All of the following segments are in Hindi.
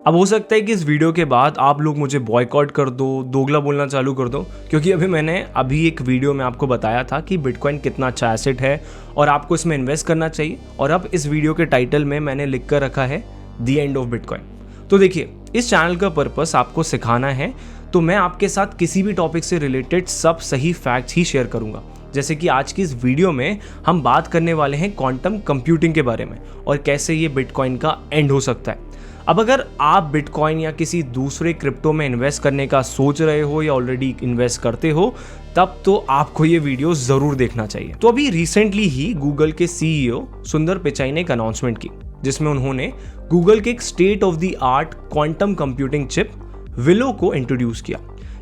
अब हो सकता है कि इस वीडियो के बाद आप लोग मुझे बॉयकॉट कर दो, दोगला बोलना चालू कर दो, क्योंकि मैंने एक वीडियो में आपको बताया था कि बिटकॉइन कितना अच्छा एसेट है और आपको इसमें इन्वेस्ट करना चाहिए। और अब इस वीडियो के टाइटल में मैंने लिख कर रखा है द एंड ऑफ बिटकॉइन। तो देखिए, इस चैनल का पर्पस आपको सिखाना है, तो मैं आपके साथ किसी भी टॉपिक से रिलेटेड सब सही फैक्ट्स ही शेयर करूंगा। जैसे कि आज की इस वीडियो में हम बात करने वाले हैं क्वांटम कंप्यूटिंग के बारे में और कैसे ये बिटकॉइन का एंड हो सकता है। अब अगर आप बिटकॉइन या किसी दूसरे क्रिप्टो में इन्वेस्ट करने का सोच रहे हो या ऑलरेडी इन्वेस्ट करते हो, तब तो आपको ये वीडियो जरूर देखना चाहिए। तो अभी रिसेंटली ही गूगल के सीईओ सुंदर पिचाई ने एक अनाउंसमेंट की, जिसमें उन्होंने गूगल के एक state of the art quantum computing chip willow को इंट्रोड्यूस किया।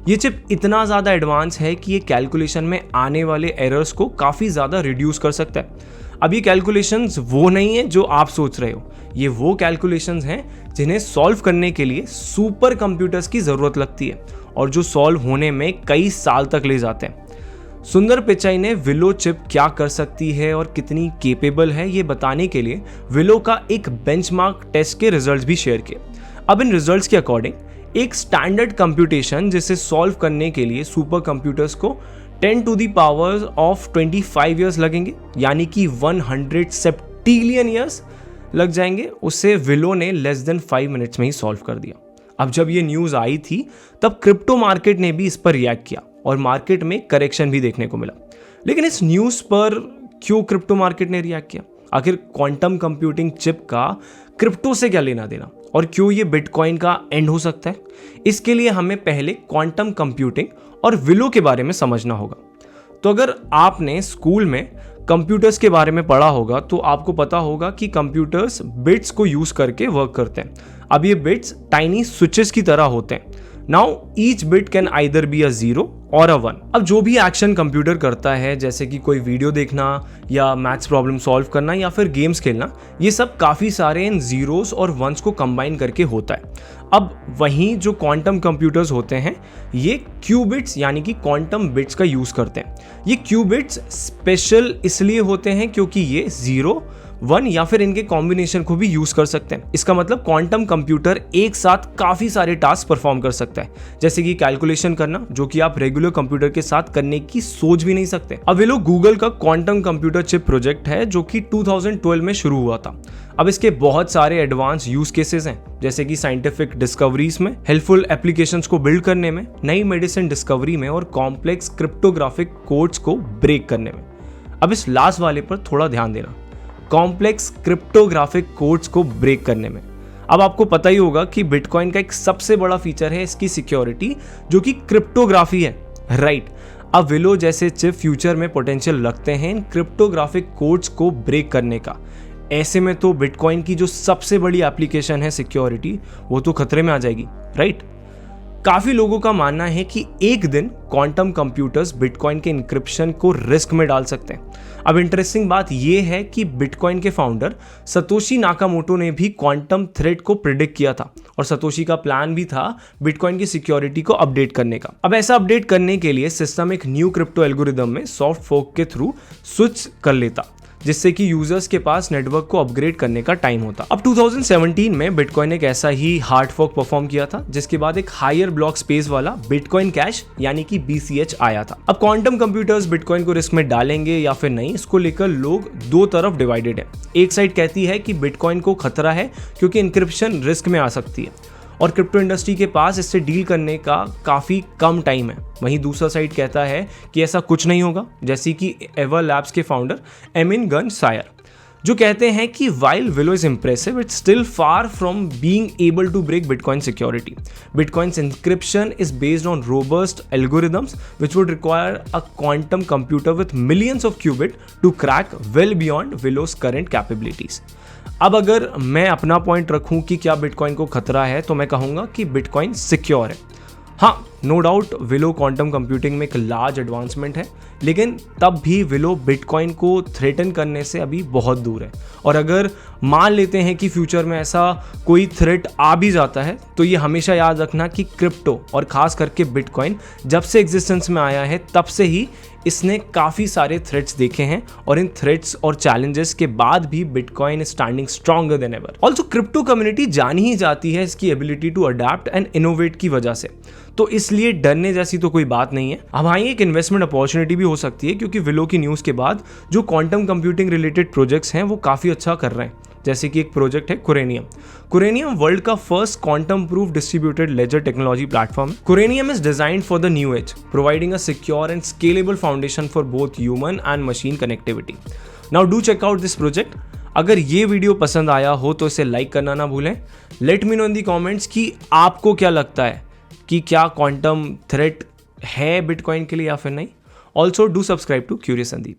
ये चिप इतना ज़्यादा एडवांस है कि ये कैलकुलेशन में आने वाले एरर्स को काफ़ी ज़्यादा रिड्यूस कर सकता है। अब ये कैलकुलेशंस वो नहीं है जो आप सोच रहे हो, ये वो कैलकुलेशंस हैं जिन्हें सॉल्व करने के लिए सुपर कंप्यूटर्स की ज़रूरत लगती है और जो सॉल्व होने में कई साल तक ले जाते हैं। सुंदर पिचाई ने विलो चिप क्या कर सकती है और कितनी केपेबल है, ये बताने के लिए विलो का एक बेंचमार्क टेस्ट के रिजल्ट्स भी शेयर किए। अब इन रिजल्ट्स के अकॉर्डिंग एक स्टैंडर्ड कंप्यूटेशन जिसे सॉल्व करने के लिए सुपर कंप्यूटर्स को 10 to the power of 25 years लगेंगे, यानी कि 100 सेप्टिलियन ईयर्स लग जाएंगे। उससे विलो ने लेस देन 5 मिनट्स में ही सॉल्व कर दिया। अब जब ये न्यूज़ आई थी तब क्रिप्टो मार्केट ने भी इस पर रिएक्ट किया और मार्केट में करेक्शन भी देखने को मिला। लेकिन इस न्यूज़ पर क्यों क्रिप्टो मार्केट ने रिएक्ट किया? आखिर क्वांटम कंप्यूटिंग चिप का क्रिप्टो से क्या लेना देना और क्यों ये बिटकॉइन का एंड हो सकता है? इसके लिए हमें पहले क्वांटम कंप्यूटिंग और विलो के बारे में समझना होगा। तो अगर आपने स्कूल में कंप्यूटर्स के बारे में पढ़ा होगा तो आपको पता होगा कि कंप्यूटर्स बिट्स को यूज करके वर्क करते हैं। अब ये बिट्स टाइनी स्विचेस की तरह होते हैं। Now each bit can either be a 0 और अ 1। अब जो भी एक्शन कंप्यूटर करता है, जैसे कि कोई वीडियो देखना या मैथ्स प्रॉब्लम सॉल्व करना या फिर गेम्स खेलना, ये सब काफ़ी सारे इन जीरोस और वंस को कंबाइन करके होता है। अब वहीं जो क्वांटम कंप्यूटर्स होते हैं, ये क्यूबिट्स यानी कि क्वांटम बिट्स का यूज़ करते हैं। ये क्यूबिट्स स्पेशल इसलिए होते हैं क्योंकि ये 0, 1 या फिर इनके कॉम्बिनेशन को भी यूज कर सकते हैं। इसका मतलब क्वांटम कंप्यूटर एक साथ काफी सारे टास्क परफॉर्म कर सकता है, जैसे कि कैलकुलेशन करना, जो कि आप रेगुलर कंप्यूटर के साथ करने की सोच भी नहीं सकते। अब ये लोग गूगल का क्वांटम कंप्यूटर चिप प्रोजेक्ट है, जो कि 2012 में शुरू हुआ था। अब इसके बहुत सारे एडवांस यूज केसेस हैं, जैसे कि साइंटिफिक डिस्कवरीज में, हेल्पफुल एप्लीकेशंस को बिल्ड करने में, नई मेडिसिन डिस्कवरी में और कॉम्प्लेक्स क्रिप्टोग्राफिक कोड्स को ब्रेक करने में। अब इस लास्ट वाले पर थोड़ा ध्यान देना, कॉम्प्लेक्स क्रिप्टोग्राफिक कोड्स को ब्रेक करने में। अब आपको पता ही होगा कि बिटकॉइन का एक सबसे बड़ा फीचर है इसकी सिक्योरिटी, जो कि क्रिप्टोग्राफी है, राइट। अब विलो जैसे चिप फ्यूचर में पोटेंशियल रखते हैं इन क्रिप्टोग्राफिक कोड्स को ब्रेक करने का। ऐसे में तो बिटकॉइन की जो सबसे बड़ी एप्लीकेशन है सिक्योरिटी, वो तो खतरे में आ जाएगी, राइट। काफी लोगों का मानना है कि एक दिन क्वांटम कंप्यूटर्स बिटकॉइन के इंक्रिप्शन को रिस्क में डाल सकते हैं। अब इंटरेस्टिंग बात यह है कि बिटकॉइन के फाउंडर सतोशी नाकामोटो ने भी क्वांटम थ्रेट को प्रिडिक्ट किया था और सतोशी का प्लान भी था बिटकॉइन की सिक्योरिटी को अपडेट करने का। अब ऐसा अपडेट करने के लिए सिस्टम एक न्यू क्रिप्टो एल्गोरिदम में सॉफ्ट फोर्क के थ्रू स्विच कर लेता, जिससे कि यूजर्स के पास नेटवर्क को अपग्रेड करने का टाइम होता। अब 2017 में बिटकॉइन एक ऐसा ही हार्ड फोर्क परफॉर्म किया था, जिसके बाद एक हायर ब्लॉक स्पेस वाला बिटकॉइन कैश यानी कि BCH आया था। अब क्वांटम कंप्यूटर्स बिटकॉइन को रिस्क में डालेंगे या फिर नहीं, इसको लेकर लोग दो तरफ डिवाइडेड है। एक साइड कहती है कि बिटकॉइन को खतरा है क्योंकि इंक्रिप्शन रिस्क में आ सकती है और क्रिप्टो इंडस्ट्री के पास इससे डील करने का काफ़ी कम टाइम है। वहीं दूसरा साइड कहता है कि ऐसा कुछ नहीं होगा, जैसे कि एवर लैब्स के फाउंडर एमिन गन सायर, जो कहते हैं कि while Willow is impressive, it's still far from being able to break Bitcoin security. Bitcoin's encryption is based on robust algorithms which would require a quantum computer with millions of qubits to crack well beyond Willow's current capabilities. अब अगर मैं अपना पॉइंट रखूं कि क्या बिटकॉइन को खतरा है, तो मैं कहूंगा कि बिटकॉइन सिक्योर है। हाँ, no doubt Willow quantum computing में एक लार्ज एडवांसमेंट है, लेकिन तब भी विलो बिटकॉइन को थ्रेटन करने से अभी बहुत दूर है। और अगर मान लेते हैं कि फ्यूचर में ऐसा कोई थ्रेट आ भी जाता है, तो ये हमेशा याद रखना कि क्रिप्टो और खास करके बिटकॉइन जब से एग्जिस्टेंस में आया है तब से ही इसने काफ़ी सारे थ्रेट्स देखे हैं, और इन थ्रेट्स और चैलेंजेस के बाद भी Bitcoin is standing stronger than ever. Also crypto community जानी ही जाती है इसकी ability to adapt and innovate की वजह से, तो इसलिए डरने जैसी तो कोई बात नहीं है। अब हाँ, एक इन्वेस्टमेंट अपॉर्चुनिटी भी हो सकती है, क्योंकि विलो की न्यूज़ के बाद जो क्वांटम कंप्यूटिंग रिलेटेड प्रोजेक्ट्स हैं वो काफ़ी अच्छा कर रहे हैं। जैसे कि एक प्रोजेक्ट है कुरेनियम। कुरेनियम वर्ल्ड का first quantum proof distributed ledger technology platform है। Quranium is designed for the new age, providing a secure and scalable foundation for both human and machine connectivity. Now do check out this project. अगर ये वीडियो पसंद आया हो तो इसे लाइक करना ना भूलें। लेट मी नो इन दी कमेंट्स कि आपको क्या लगता है कि क्या क्वांटम थ्रेट है बिटकॉइन के लिए या फिर नहीं। Also do subscribe to curious Sandeep.